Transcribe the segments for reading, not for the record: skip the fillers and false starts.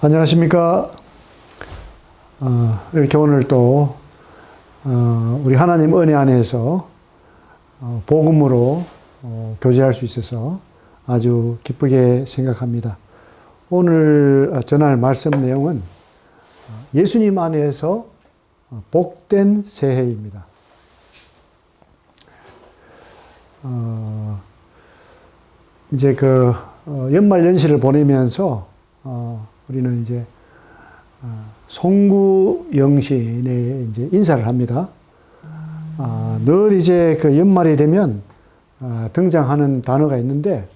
안녕하십니까. 이렇게 오늘 또 우리 하나님 은혜 안에서 복음으로 교제할 수 있어서 아주 기쁘게 생각합니다. 오늘 전할 말씀 내용은 예수님 안에서 복된 새해입니다. 이제 연말 연시를 보내면서 우리는 이제 송구 영신에 이제 인사를 합니다. 늘 이제 연말이 되면 등장하는 단어가 있는데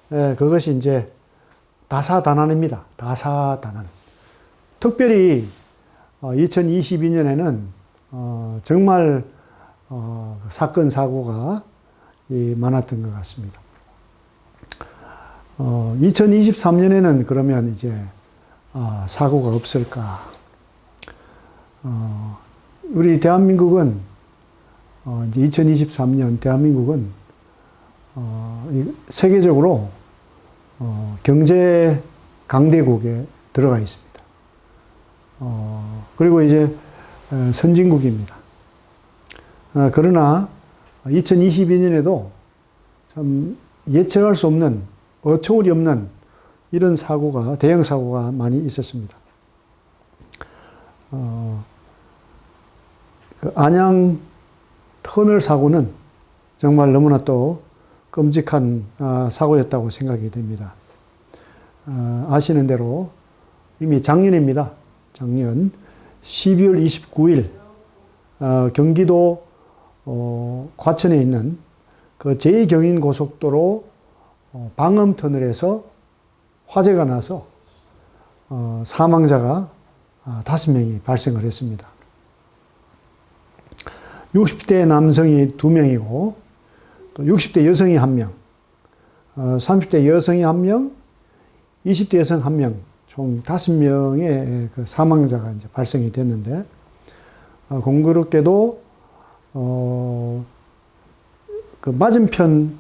그것이 이제 다사다난입니다. 다사다난. 특별히 2022년에는 정말 사건 사고가 많았던 것 같습니다. 2023년에는 그러면 이제 사고가 없을까? 우리 대한민국은 이제 2023년 대한민국은 세계적으로 경제 강대국에 들어가 있습니다. 그리고 이제 선진국입니다. 그러나 2022년에도 참 예측할 수 없는 어처구니 없는 이런 사고가, 대형 사고가 많이 있었습니다. 안양 터널 사고는 정말 너무나 또 끔찍한 사고였다고 생각이 됩니다. 아시는 대로 이미 작년입니다. 작년 12월 29일 경기도 과천에 있는 그 제2경인고속도로 방음터널에서 화재가 나서 사망자가 5명이 발생을 했습니다. 60대 남성이 2명이고 또 60대 여성이 1명, 30대 여성이 1명, 20대 여성 1명, 총 5명의 그 사망자가 이제 발생이 됐는데 공교롭게도 그 맞은편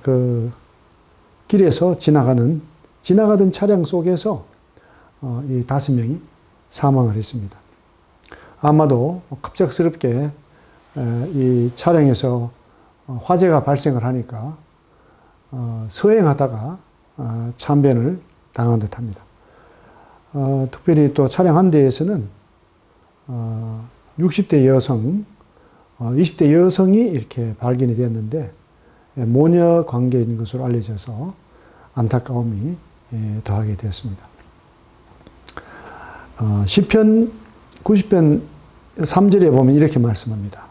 그 길에서 지나가던 차량 속에서 이 5명이 사망을 했습니다. 아마도 갑작스럽게 이 차량에서 화재가 발생을 하니까 서행하다가 참변을 당한 듯합니다. 특별히 또 차량 한 대에서는 60대 여성, 20대 여성이 이렇게 발견이 됐는데 모녀 관계인 것으로 알려져서 안타까움이 더하게 되었습니다. 시편 90편 3절에 보면 이렇게 말씀합니다.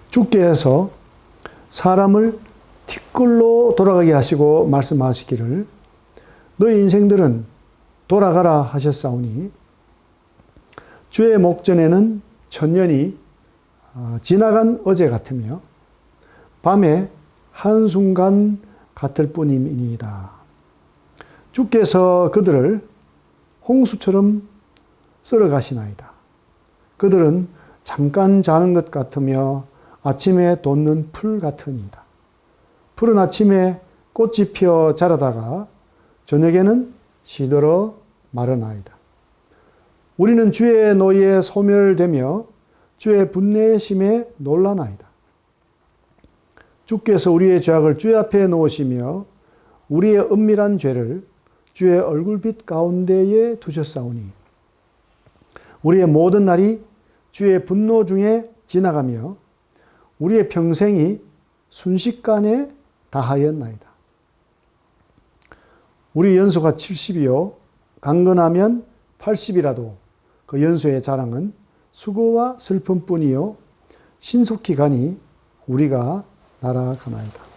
주께서 사람을 티끌로 돌아가게 하시고 말씀하시기를 너희 인생들은 돌아가라 하셨사오니 주의 목전에는 천년이 지나간 어제 같으며 밤에 한순간 같을 뿐이니이다. 주께서 그들을 홍수처럼 쓸어가시나이다. 그들은 잠깐 자는 것 같으며 아침에 돋는 풀 같으니이다. 푸른 아침에 꽃이 피어 자라다가 저녁에는 시들어 마르나이다. 우리는 주의 노에 소멸되며 주의 분내심에 놀라나이다. 주께서 우리의 죄악을 주의 앞에 놓으시며 우리의 은밀한 죄를 주의 얼굴빛 가운데에 두셨사오니 우리의 모든 날이 주의 분노 중에 지나가며 우리의 평생이 순식간에 다하였나이다. 우리 연소가 70이요 강건하면 80이라도 그 연소의 자랑은 수고와 슬픔뿐이요 신속히 가니 우리가 날아가나이다.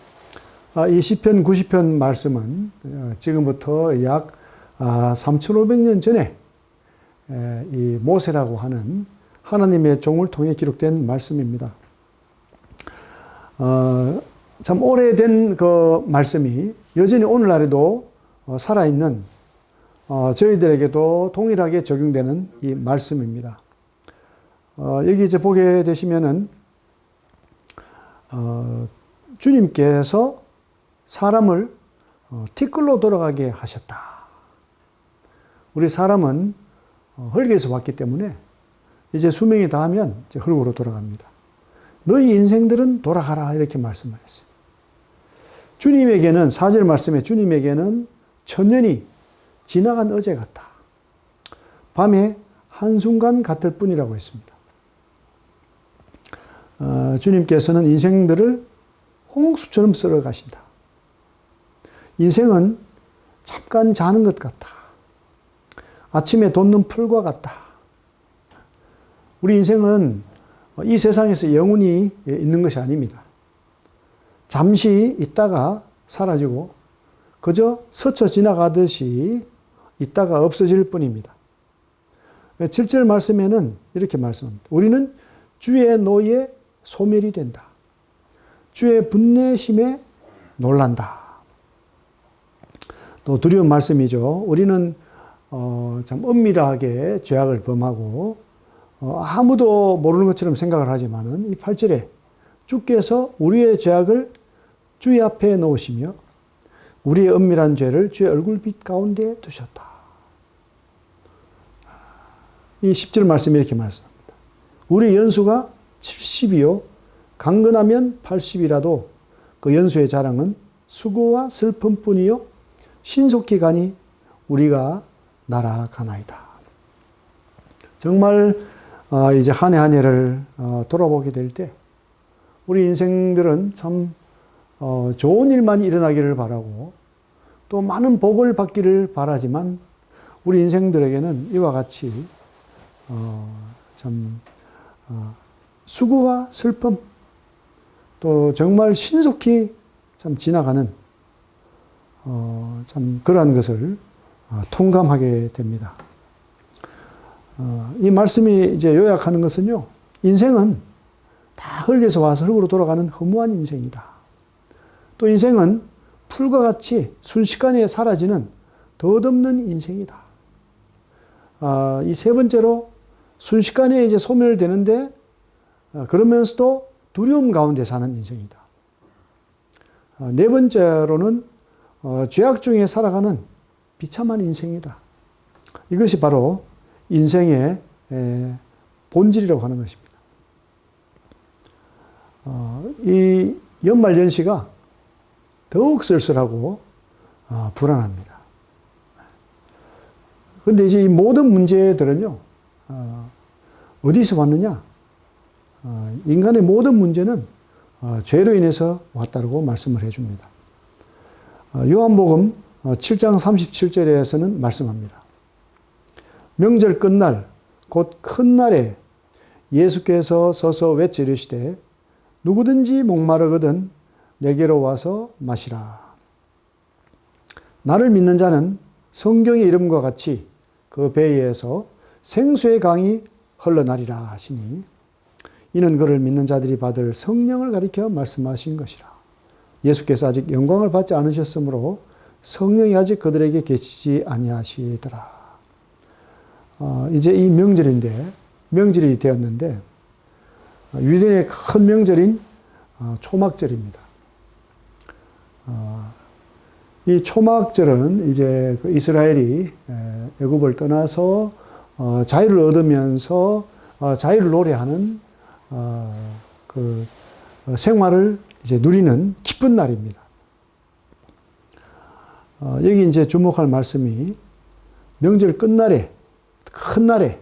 이 시편 90편 말씀은 지금부터 약 3,500년 전에 이 모세라고 하는 하나님의 종을 통해 기록된 말씀입니다. 참 오래된 그 말씀이 여전히 오늘날에도 살아있는 저희들에게도 동일하게 적용되는 이 말씀입니다. 여기 이제 보게 되시면은 주님께서 사람을 티끌로 돌아가게 하셨다. 우리 사람은 흙에서 왔기 때문에 이제 수명이 다하면 이제 흙으로 돌아갑니다. 너희 인생들은 돌아가라 이렇게 말씀을 했어요. 주님에게는 4절 말씀에 주님에게는 천년이 지나간 어제 같다. 밤에 한순간 같을 뿐이라고 했습니다. 주님께서는 인생들을 홍수처럼 쓸어 가신다. 인생은 잠깐 자는 것 같다. 아침에 돋는 풀과 같다. 우리 인생은 이 세상에서 영원히 있는 것이 아닙니다. 잠시 있다가 사라지고 그저 스쳐 지나가듯이 있다가 없어질 뿐입니다. 7절 말씀에는 이렇게 말씀합니다. 우리는 주의 노에 소멸이 된다. 주의 분내심에 놀란다. 또 두려운 말씀이죠. 우리는 참 은밀하게 죄악을 범하고 아무도 모르는 것처럼 생각을 하지만은 이 8절에 주께서 우리의 죄악을 주의 앞에 놓으시며 우리의 은밀한 죄를 주의 얼굴빛 가운데 두셨다. 이 10절 말씀이 이렇게 말씀합니다. 우리 연수가 70이요 강건하면 80이라도 그 연수의 자랑은 수고와 슬픔뿐이요 신속히 가니 우리가 날아가나이다. 정말 이제 한 해 한 해를 돌아보게 될 때 우리 인생들은 참 좋은 일만 일어나기를 바라고 또 많은 복을 받기를 바라지만 우리 인생들에게는 이와 같이 참 수고와 슬픔 또 정말 신속히 참 지나가는 참 그러한 것을 통감하게 됩니다. 이 말씀이 이제 요약하는 것은요, 인생은 다 흙에서 와서 흙으로 돌아가는 허무한 인생이다. 또 인생은 풀과 같이 순식간에 사라지는 덧없는 인생이다. 이 세 번째로 순식간에 이제 소멸되는데 그러면서도 두려움 가운데 사는 인생이다. 네 번째로는 죄악 중에 살아가는 비참한 인생이다. 이것이 바로 인생의 본질이라고 하는 것입니다. 이 연말연시가 더욱 쓸쓸하고 불안합니다. 그런데 이제 이 모든 문제들은요, 어디서 왔느냐? 인간의 모든 문제는 죄로 인해서 왔다고 말씀을 해줍니다. 요한복음 7장 37절에서는 말씀합니다. 명절 끝날 곧 큰 날에 예수께서 서서 외치시되 누구든지 목마르거든 내게로 와서 마시라. 나를 믿는 자는 성경의 이름과 같이 그 배에서 생수의 강이 흘러나리라 하시니 이는 그를 믿는 자들이 받을 성령을 가리켜 말씀하신 것이라. 예수께서 아직 영광을 받지 않으셨으므로 성령이 아직 그들에게 계시지 아니하시더라. 이제 이 명절이 되었는데 유대인의 큰 명절인 초막절입니다. 이 초막절은 이제 그 이스라엘이 애굽을 떠나서 자유를 얻으면서 자유를 노래하는 그 생활을 이제 누리는 기쁜 날입니다. 여기 이제 주목할 말씀이 명절 끝날에 큰 날에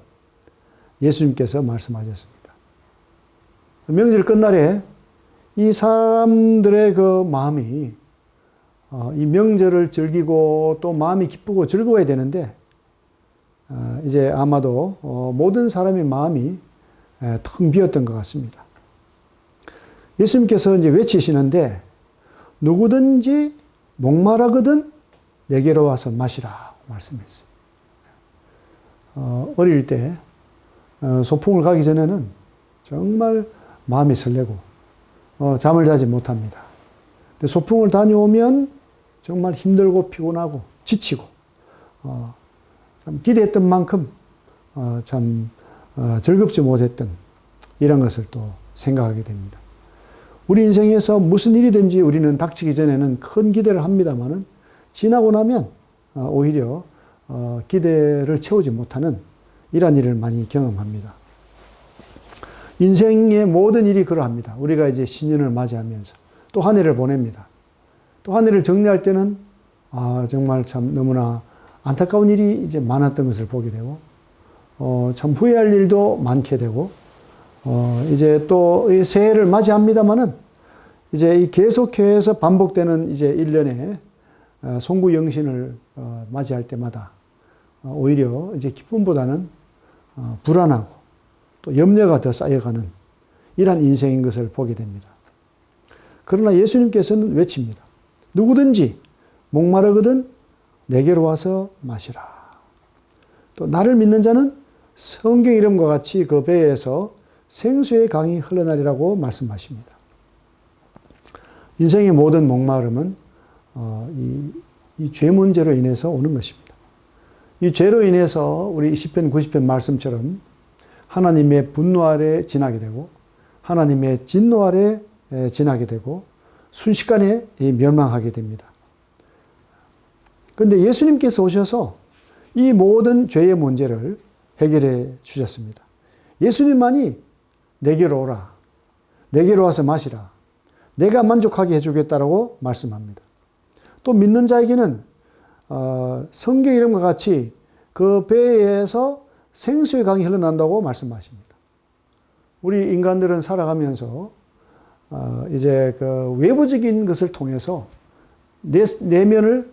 예수님께서 말씀하셨습니다. 명절 끝날에 이 사람들의 그 마음이 이 명절을 즐기고 또 마음이 기쁘고 즐거워야 되는데 이제 아마도 모든 사람의 마음이 텅 비었던 것 같습니다. 예수님께서 이제 외치시는데 누구든지 목마르거든 내게로 와서 마시라고 말씀했어요. 어릴 때 소풍을 가기 전에는 정말 마음이 설레고 잠을 자지 못합니다. 근데 소풍을 다녀오면 정말 힘들고 피곤하고 지치고 참 기대했던 만큼 참 즐겁지 못했던 이런 것을 또 생각하게 됩니다. 우리 인생에서 무슨 일이든지 우리는 닥치기 전에는 큰 기대를 합니다만은 지나고 나면 오히려 기대를 채우지 못하는 이러한 일을 많이 경험합니다. 인생의 모든 일이 그러합니다. 우리가 이제 신년을 맞이하면서 또 한 해를 보냅니다. 또 한 해를 정리할 때는 정말 참 너무나 안타까운 일이 이제 많았던 것을 보게 되고 참 후회할 일도 많게 되고 이제 또 새해를 맞이합니다만은 이제 계속해서 반복되는 이제 1년의 송구영신을 맞이할 때마다 오히려 이제 기쁨보다는 불안하고 또 염려가 더 쌓여가는 이러한 인생인 것을 보게 됩니다. 그러나 예수님께서는 외칩니다. 누구든지 목마르거든 내게로 와서 마시라. 또 나를 믿는 자는 성경 이름과 같이 그 배에서 생수의 강이 흘러나리라고 말씀하십니다. 인생의 모든 목마름은 이 죄 문제로 인해서 오는 것입니다. 이 죄로 인해서 우리 시편 90편 말씀처럼 하나님의 분노 아래 지나게 되고 하나님의 진노 아래 지나게 되고 순식간에 멸망하게 됩니다. 그런데 예수님께서 오셔서 이 모든 죄의 문제를 해결해 주셨습니다. 예수님만이 내게로 오라. 내게로 와서 마시라. 내가 만족하게 해주겠다라고 말씀합니다. 또 믿는 자에게는 성경 이름과 같이 그 배에서 생수의 강이 흘러난다고 말씀하십니다. 우리 인간들은 살아가면서 이제 그 외부적인 것을 통해서 내면을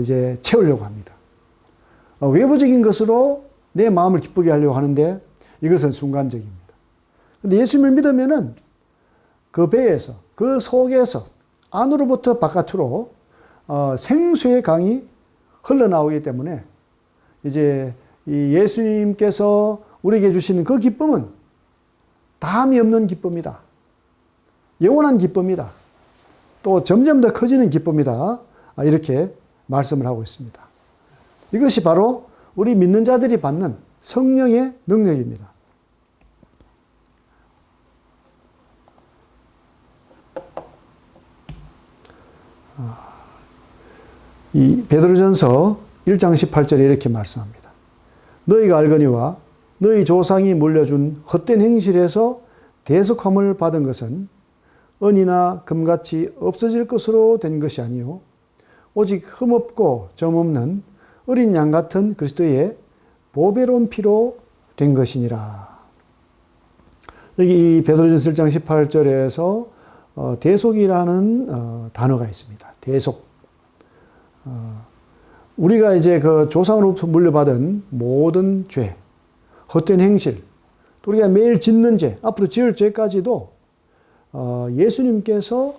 이제 채우려고 합니다. 외부적인 것으로 내 마음을 기쁘게 하려고 하는데 이것은 순간적입니다. 그런데 예수님을 믿으면은 그 배에서 그 속에서 안으로부터 바깥으로 생수의 강이 흘러나오기 때문에 이제 이 예수님께서 우리에게 주시는 그 기쁨은 다함이 없는 기쁨이다. 영원한 기쁨이다. 또 점점 더 커지는 기쁨이다. 이렇게 말씀을 하고 있습니다. 이것이 바로 우리 믿는 자들이 받는 성령의 능력입니다. 이 베드로전서 1장 18절에 이렇게 말씀합니다. 너희가 알거니와 너희 조상이 물려준 헛된 행실에서 대속함을 받은 것은 은이나 금같이 없어질 것으로 된 것이 아니요 오직 흠없고 점없는 어린 양 같은 그리스도의 보배로운 피로 된 것이니라. 여기 이 베드로전서 1장 18절에서 대속이라는 단어가 있습니다. 대속. 우리가 이제 그 조상으로부터 물려받은 모든 죄, 헛된 행실, 또 우리가 매일 짓는 죄, 앞으로 지을 죄까지도 예수님께서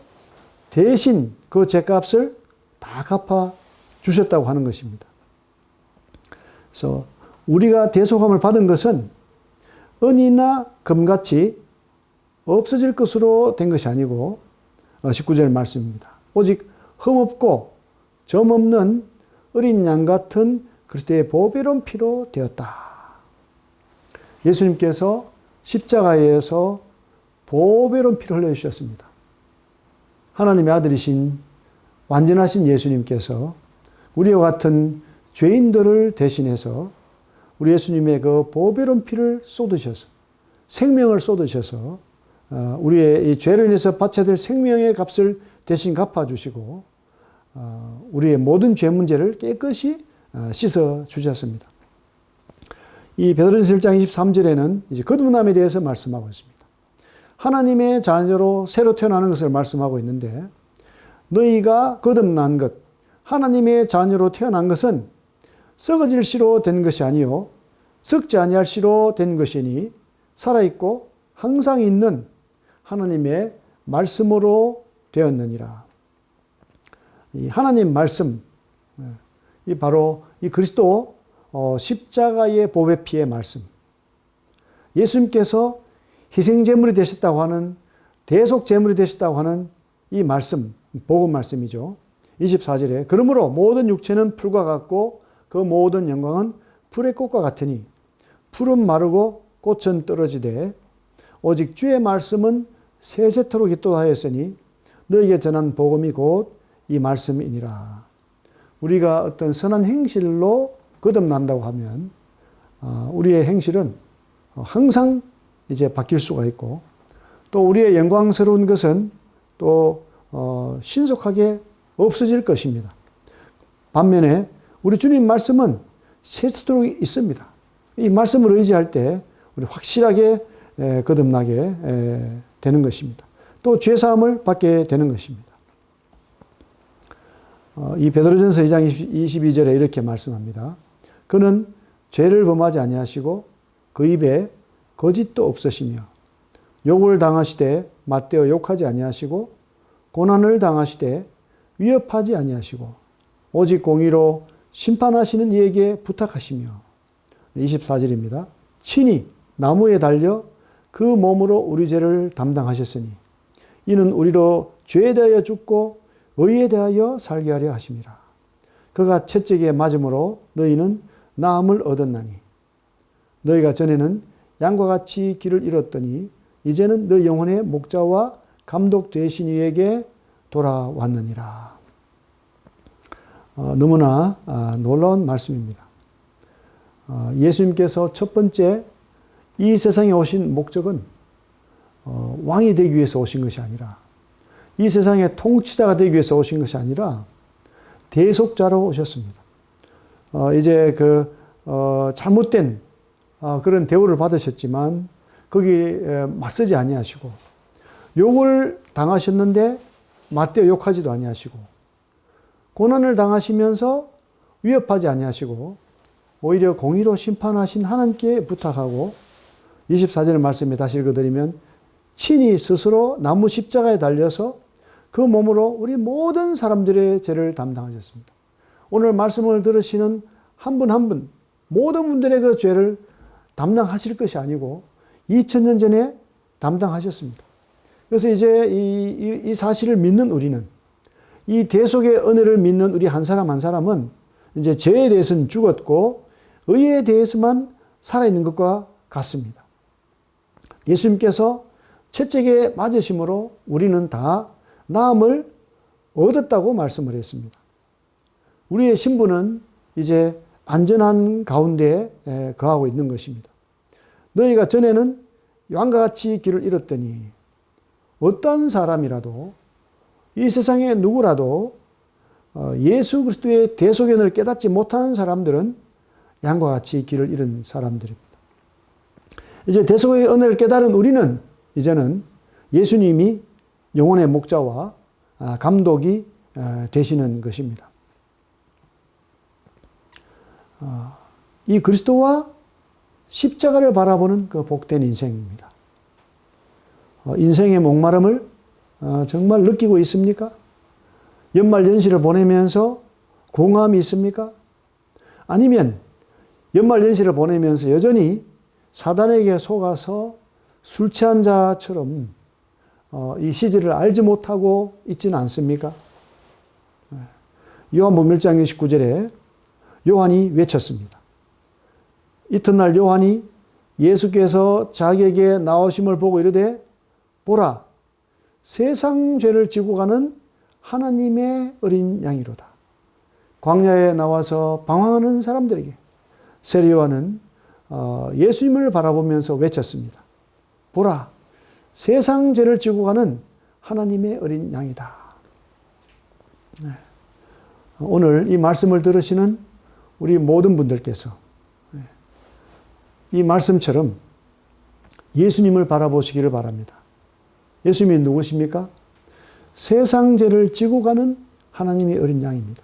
대신 그 죄값을 다 갚아 주셨다고 하는 것입니다. 그래서 우리가 대속함을 받은 것은 은이나 금같이 없어질 것으로 된 것이 아니고 19절 말씀입니다. 오직 흠없고 점없는 어린 양 같은 그리스도의 보배로운 피로 되었다. 예수님께서 십자가에서 보배로운 피를 흘려주셨습니다. 하나님의 아들이신 완전하신 예수님께서 우리와 같은 죄인들을 대신해서 우리 예수님의 그 보배로운 피를 쏟으셔서 생명을 쏟으셔서 우리의 이 죄로 인해서 바쳐야 될 생명의 값을 대신 갚아주시고 우리의 모든 죄 문제를 깨끗이 씻어 주셨습니다. 이 베드로전서 1장 23절에는 이제 거듭남에 대해서 말씀하고 있습니다. 하나님의 자녀로 새로 태어나는 것을 말씀하고 있는데 너희가 거듭난 것, 하나님의 자녀로 태어난 것은 썩어질 씨로 된 것이 아니요 썩지 아니할 씨로 된 것이니 살아있고 항상 있는 하나님의 말씀으로 되었느니라. 이 하나님 말씀, 이 바로 이 그리스도 십자가의 보배피의 말씀. 예수님께서 희생제물이 되셨다고 하는 대속제물이 되셨다고 하는 이 말씀, 복음 말씀이죠. 24절에 그러므로 모든 육체는 풀과 같고 그 모든 영광은 풀의 꽃과 같으니 풀은 마르고 꽃은 떨어지되 오직 주의 말씀은 세세토록 있도하였으니 너에게 전한 복음이 곧 이 말씀이니라. 우리가 어떤 선한 행실로 거듭난다고 하면 우리의 행실은 항상 이제 바뀔 수가 있고, 또 우리의 영광스러운 것은 또 신속하게 없어질 것입니다. 반면에 우리 주님 말씀은 세수도록 있습니다. 이 말씀을 의지할 때 우리 확실하게 거듭나게 되는 것입니다. 또 죄사함을 받게 되는 것입니다. 이 베드로전서 2장 22절에 이렇게 말씀합니다. 그는 죄를 범하지 아니하시고 그 입에 거짓도 없으시며 욕을 당하시되 맞대어 욕하지 아니하시고 고난을 당하시되 위협하지 아니하시고 오직 공의로 심판하시는 이에게 부탁하시며 24절입니다. 친히 나무에 달려 그 몸으로 우리 죄를 담당하셨으니 이는 우리로 죄에 대하여 죽고 의에 대하여 살게 하려 하심이라. 그가 채찍에 맞음으로 너희는 나음을 얻었나니 너희가 전에는 양과 같이 길을 잃었더니 이제는 너 영혼의 목자와 감독 되신 이에게 돌아왔느니라. 너무나 놀라운 말씀입니다. 예수님께서 첫 번째 이 세상에 오신 목적은 왕이 되기 위해서 오신 것이 아니라, 이 세상의 통치자가 되기 위해서 오신 것이 아니라 대속자로 오셨습니다. 이제 잘못된 그런 대우를 받으셨지만 거기에 맞서지 아니하시고, 욕을 당하셨는데 맞대어 욕하지도 아니하시고, 고난을 당하시면서 위협하지 아니하시고 오히려 공의로 심판하신 하나님께 부탁하고, 24절의 말씀에 다시 읽어드리면 친히 스스로 나무 십자가에 달려서 그 몸으로 우리 모든 사람들의 죄를 담당하셨습니다. 오늘 말씀을 들으시는 한 분 한 분, 모든 분들의 그 죄를 담당하실 것이 아니고 2000년 전에 담당하셨습니다. 그래서 이제 이 사실을 믿는 우리는, 이 대속의 은혜를 믿는 우리 한 사람 한 사람은 이제 죄에 대해서는 죽었고 의에 대해서만 살아있는 것과 같습니다. 예수님께서 채찍에 맞으심으로 우리는 다 나음을 얻었다고 말씀을 했습니다. 우리의 신분은 이제 안전한 가운데 거하고 있는 것입니다. 너희가 전에는 양과 같이 길을 잃었더니, 어떤 사람이라도 이 세상에 누구라도 예수 그리스도의 대속의 은혜를 깨닫지 못하는 사람들은 양과 같이 길을 잃은 사람들입니다. 이제 대속의 은혜를 깨달은 우리는 이제는 예수님이 영혼의 목자와 감독이 되시는 것입니다. 이 그리스도와 십자가를 바라보는 그 복된 인생입니다. 인생의 목마름을 정말 느끼고 있습니까? 연말 연시를 보내면서 공허함이 있습니까? 아니면 연말 연시를 보내면서 여전히 사단에게 속아서 술 취한 자처럼 이 시제를 알지 못하고 있지는 않습니까? 요한복음 1장 29절에 요한이 외쳤습니다. 이튿날 요한이 예수께서 자기에게 나오심을 보고 이르되 보라, 세상 죄를 지고 가는 하나님의 어린 양이로다. 광야에 나와서 방황하는 사람들에게 세례요한은 예수님을 바라보면서 외쳤습니다. 보라, 세상 죄를 지고 가는 하나님의 어린 양이다. 오늘 이 말씀을 들으시는 우리 모든 분들께서 이 말씀처럼 예수님을 바라보시기를 바랍니다. 예수님이 누구십니까? 세상 죄를 지고 가는 하나님의 어린 양입니다.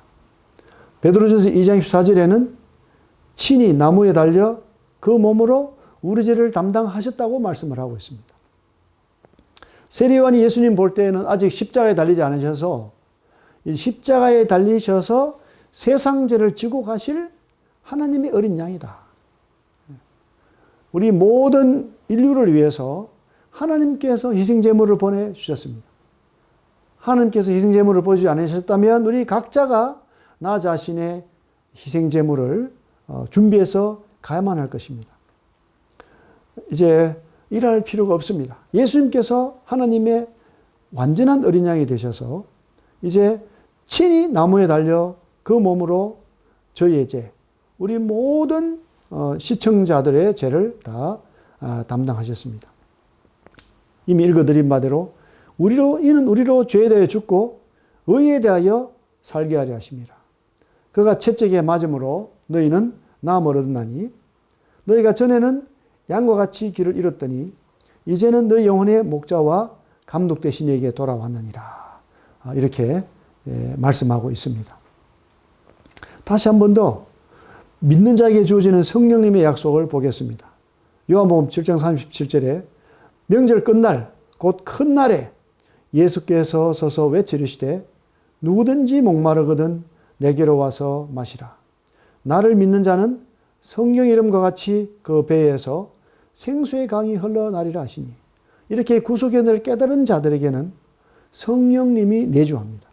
베드로전서 2장 14절에는 친히 나무에 달려 그 몸으로 우리 죄를 담당하셨다고 말씀을 하고 있습니다. 세례요한이 예수님 볼 때에는 아직 십자가에 달리지 않으셔서, 이 십자가에 달리셔서 세상 죄를 지고 가실 하나님의 어린 양이다. 우리 모든 인류를 위해서 하나님께서 희생제물을 보내주셨습니다. 하나님께서 희생제물을 보여주지 않으셨다면 우리 각자가 나 자신의 희생제물을 준비해서 가야만 할 것입니다. 이제 일할 필요가 없습니다. 예수님께서 하나님의 완전한 어린 양이 되셔서 이제 친히 나무에 달려 그 몸으로 저희의 죄, 우리 모든 시청자들의 죄를 다 담당하셨습니다. 이미 읽어드린 바대로 이는 우리로 죄에 대하여 죽고 의에 대하여 살게 하려 하심이라. 그가 채찍에 맞음으로 너희는 나음을 얻었나니 너희가 전에는 양과 같이 길을 잃었더니 이제는 너희 영혼의 목자와 감독 되신 이에게 돌아왔느니라. 이렇게 말씀하고 있습니다. 다시 한 번 더 믿는 자에게 주어지는 성령님의 약속을 보겠습니다. 요한복음 7장 37절에 명절 끝날 곧 큰 날에 예수께서 서서 외치르시되 누구든지 목마르거든 내게로 와서 마시라. 나를 믿는 자는 성령 이름과 같이 그 배에서 생수의 강이 흘러나리라 하시니 이렇게 구속의 은혜를 깨달은 자들에게는 성령님이 내주합니다.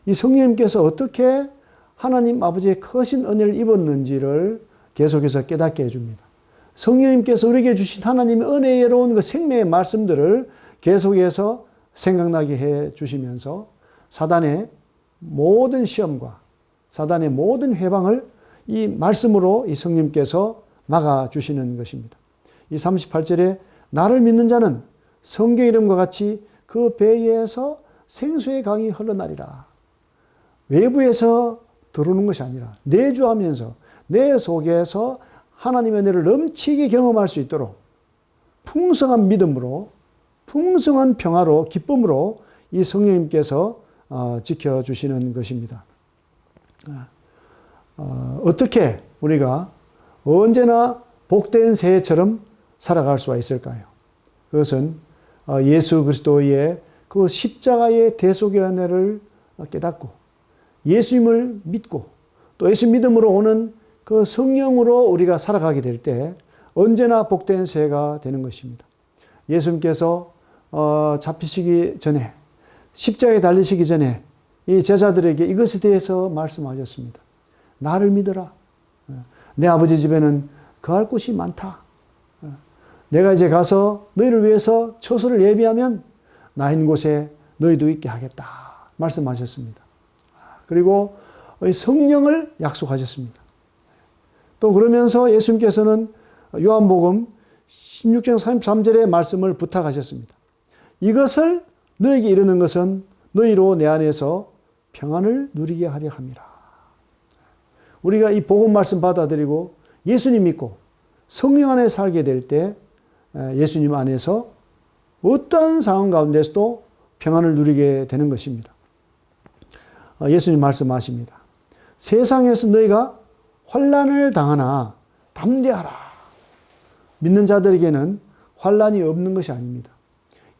이 성령님께서 어떻게 하나님 아버지의 크신 은혜를 입었는지를 계속해서 깨닫게 해줍니다. 성령님께서 우리에게 주신 하나님의 은혜로운 그 생명의 말씀들을 계속해서 생각나게 해 주시면서 사단의 모든 시험과 사단의 모든 회방을 이 말씀으로 이 성령님께서 막아주시는 것입니다. 이 38절에 나를 믿는 자는 성경 이름과 같이 그 배에서 생수의 강이 흘러나리라. 외부에서 들어오는 것이 아니라 내주하면서 내 속에서 하나님의 은혜를 넘치게 경험할 수 있도록 풍성한 믿음으로 풍성한 평화로 기쁨으로 이 성령님께서 지켜주시는 것입니다. 어떻게 우리가 언제나 복된 새해처럼 살아갈 수가 있을까요? 그것은 예수 그리스도의 그 십자가의 대속의 은혜를 깨닫고 예수님을 믿고 또 예수 믿음으로 오는 그 성령으로 우리가 살아가게 될 때 언제나 복된 새해가 되는 것입니다. 예수님께서 잡히시기 전에 십자가에 달리시기 전에 이 제자들에게 이것에 대해서 말씀하셨습니다. 나를 믿어라. 내 아버지 집에는 거할 곳이 많다. 내가 이제 가서 너희를 위해서 처소를 예비하면 나 있는 곳에 너희도 있게 하겠다. 말씀하셨습니다. 그리고 성령을 약속하셨습니다. 또 그러면서 예수님께서는 요한복음 16장 33절의 말씀을 부탁하셨습니다. 이것을 너에게 이르는 것은 너희로 내 안에서 평안을 누리게 하려 함이라. 우리가 이 복음 말씀 받아들이고 예수님 믿고 성령 안에 살게 될 때 예수님 안에서 어떠한 상황 가운데서도 평안을 누리게 되는 것입니다. 예수님 말씀하십니다. 세상에서 너희가 환난을 당하나 담대하라. 믿는 자들에게는 환난이 없는 것이 아닙니다.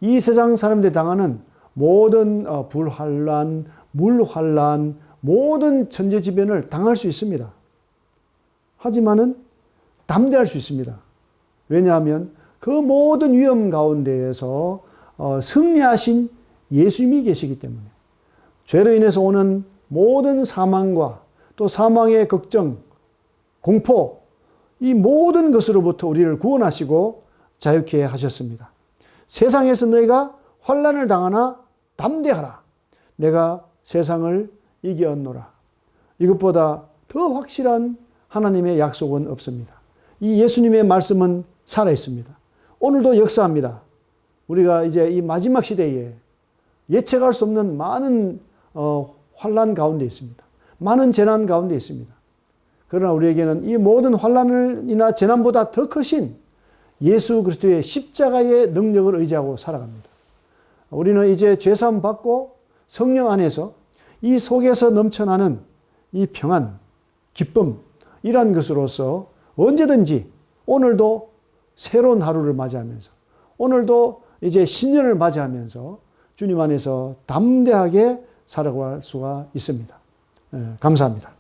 이 세상 사람들이 당하는 모든 불환난, 물환난, 모든 천재지변을 당할 수 있습니다. 하지만은 담대할 수 있습니다. 왜냐하면 그 모든 위험 가운데에서 승리하신 예수님이 계시기 때문에 죄로 인해서 오는 모든 사망과 또 사망의 걱정, 공포, 이 모든 것으로부터 우리를 구원하시고 자유케 하셨습니다. 세상에서 너희가 환난을 당하나 담대하라. 내가 세상을 이겼노라. 이것보다 더 확실한 하나님의 약속은 없습니다. 이 예수님의 말씀은 살아있습니다. 오늘도 역사합니다. 우리가 이제 이 마지막 시대에 예측할 수 없는 많은 환난 가운데 있습니다. 많은 재난 가운데 있습니다. 그러나 우리에게는 이 모든 환난이나 재난보다 더 크신 예수 그리스도의 십자가의 능력을 의지하고 살아갑니다. 우리는 이제 죄사함 받고 성령 안에서 이 속에서 넘쳐나는 이 평안, 기쁨, 이러한 것으로서 언제든지 오늘도 새로운 하루를 맞이하면서 오늘도 이제 신년을 맞이하면서 주님 안에서 담대하게 살아갈 수가 있습니다. 감사합니다.